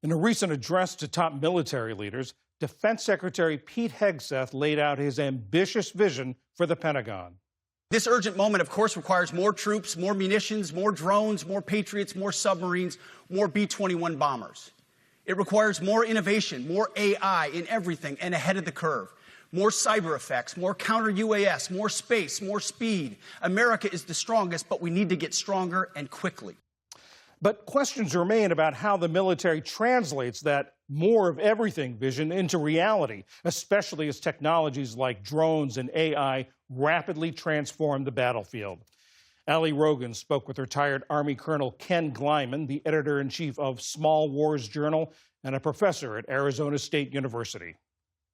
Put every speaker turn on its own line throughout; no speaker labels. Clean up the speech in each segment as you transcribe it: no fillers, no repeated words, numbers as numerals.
In a recent address to top military leaders, Defense Secretary Pete Hegseth laid out his ambitious vision for the Pentagon.
This urgent moment, of course, requires more troops, more munitions, more drones, more Patriots, more submarines, more B-21 bombers. It requires more innovation, more AI in everything and ahead of the curve, more cyber effects, more counter-UAS, more space, more speed. America is the strongest, but we need to get stronger and quickly.
But questions remain about how the military translates that more of everything vision into reality, especially as technologies like drones and AI rapidly transform the battlefield. Ali Rogin spoke with retired Army Colonel Ken Gleiman, the editor-in-chief of Small Wars Journal and a professor at Arizona State University.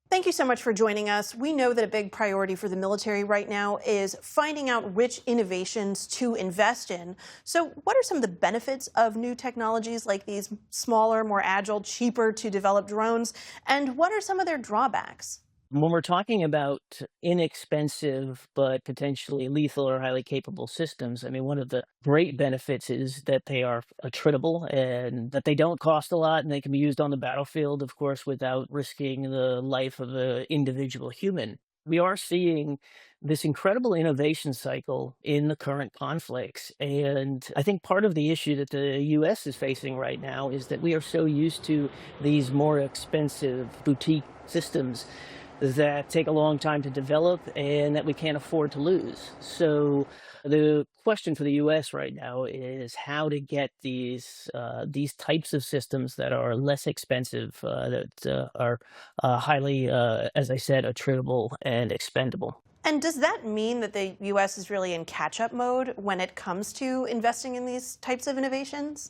Thank you so much for joining us. We know that a big priority for the military right now is finding out which innovations to invest in. So what are some of the benefits of new technologies like these smaller, more agile, cheaper to develop drones? And what are some of their drawbacks?
When we're talking about inexpensive but potentially lethal or highly capable systems, I mean, one of the great benefits is that they are attritable and that they don't cost a lot and they can be used on the battlefield, of course, without risking the life of an individual human. We are seeing this incredible innovation cycle in the current conflicts. And I think part of the issue that the U.S. is facing right now is that we are so used to these more expensive boutique systems that take a long time to develop and that we can't afford to lose. So the question for the U.S. right now is how to get these types of systems that are less expensive, that are highly, as I said, attritable and expendable.
And does that mean that the U.S. is really in catch-up mode when it comes to investing in these types of innovations?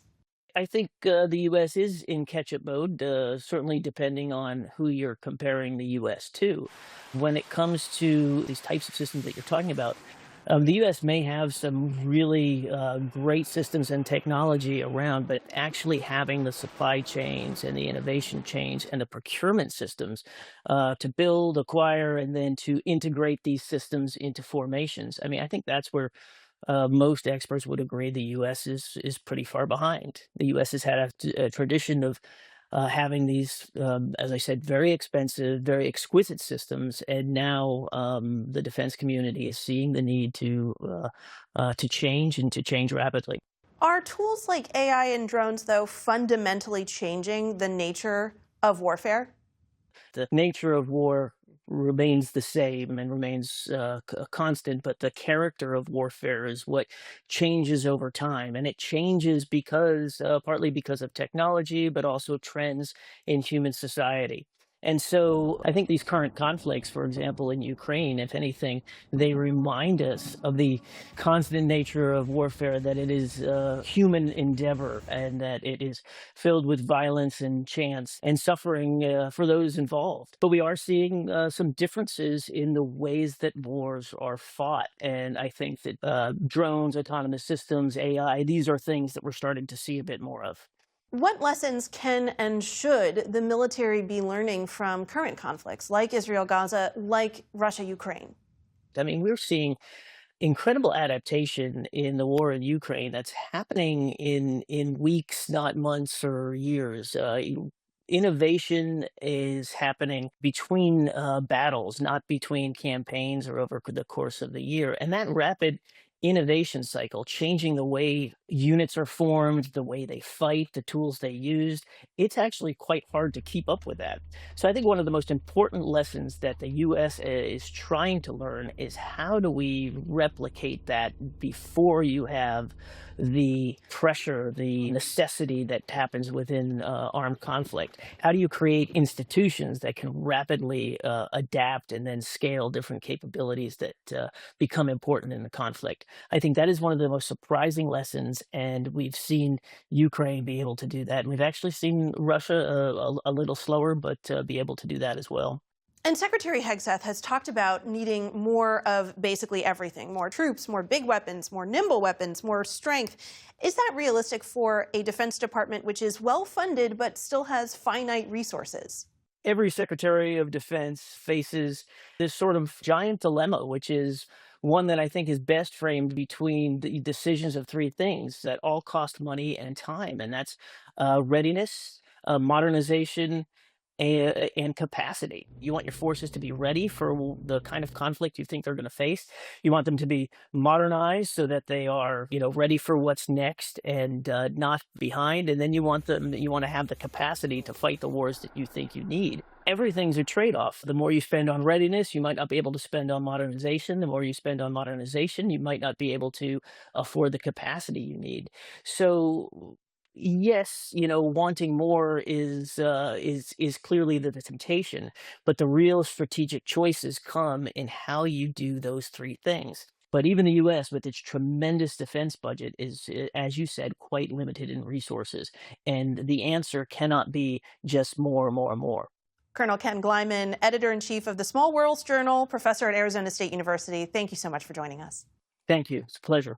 I think the U.S. is in catch-up mode, certainly depending on who you're comparing the U.S. to. When it comes to these types of systems that you're talking about, the U.S. may have some really great systems and technology around, but actually having the supply chains and the innovation chains and the procurement systems to build, acquire, and then to integrate these systems into formations. I mean, I think that's where most experts would agree the U.S. is pretty far behind. The U.S. has had a tradition of having these, as I said, very expensive, very exquisite systems, and now the defense community is seeing the need to change and to change rapidly.
Are tools like AI and drones, though, fundamentally changing the nature of warfare?
The nature of war remains the same and remains constant, but the character of warfare is what changes over time. And it changes because, partly because of technology, but also trends in human society. And so I think these current conflicts, for example, in Ukraine, if anything, they remind us of the constant nature of warfare, that it is a human endeavor and that it is filled with violence and chance and suffering for those involved. But we are seeing some differences in the ways that wars are fought. And I think that drones, autonomous systems, AI, these are things that we're starting to see a bit more of.
What lessons can and should the military be learning from current conflicts like Israel-Gaza, like Russia-Ukraine?
I mean, we're seeing incredible adaptation in the war in Ukraine that's happening in weeks, not months or years. Innovation is happening between battles, not between campaigns or over the course of the year. And that rapid innovation cycle, changing the way units are formed, the way they fight, the tools they use, it's actually quite hard to keep up with that. So I think one of the most important lessons that the U.S. is trying to learn is how do we replicate that before you have the pressure, the necessity that happens within armed conflict? How do you create institutions that can rapidly adapt and then scale different capabilities that become important in the conflict? I think that is one of the most surprising lessons, and we've seen Ukraine be able to do that. And we've actually seen Russia a little slower, but be able to do that as well.
And Secretary Hegseth has talked about needing more of basically everything, more troops, more big weapons, more nimble weapons, more strength. Is that realistic for a Defense Department which is well-funded but still has finite resources?
Every Secretary of Defense faces this sort of giant dilemma, which is one that I think is best framed between the decisions of three things that all cost money and time, and that's readiness, modernization, and capacity. You want your forces to be ready for the kind of conflict you think they're going to face. You want them to be modernized so that they are, ready for what's next and not behind. And then you want to have the capacity to fight the wars that you think you need. Everything's a trade-off. The more you spend on readiness, you might not be able to spend on modernization. The more you spend on modernization, you might not be able to afford the capacity you need. So yes, wanting more is clearly the temptation, but the real strategic choices come in how you do those three things. But even the U.S., with its tremendous defense budget, is, as you said, quite limited in resources. And the answer cannot be just more, more, more.
Colonel Ken Gleiman, editor-in-chief of the Small Worlds Journal, professor at Arizona State University. Thank you so much for joining us.
Thank you. It's a pleasure.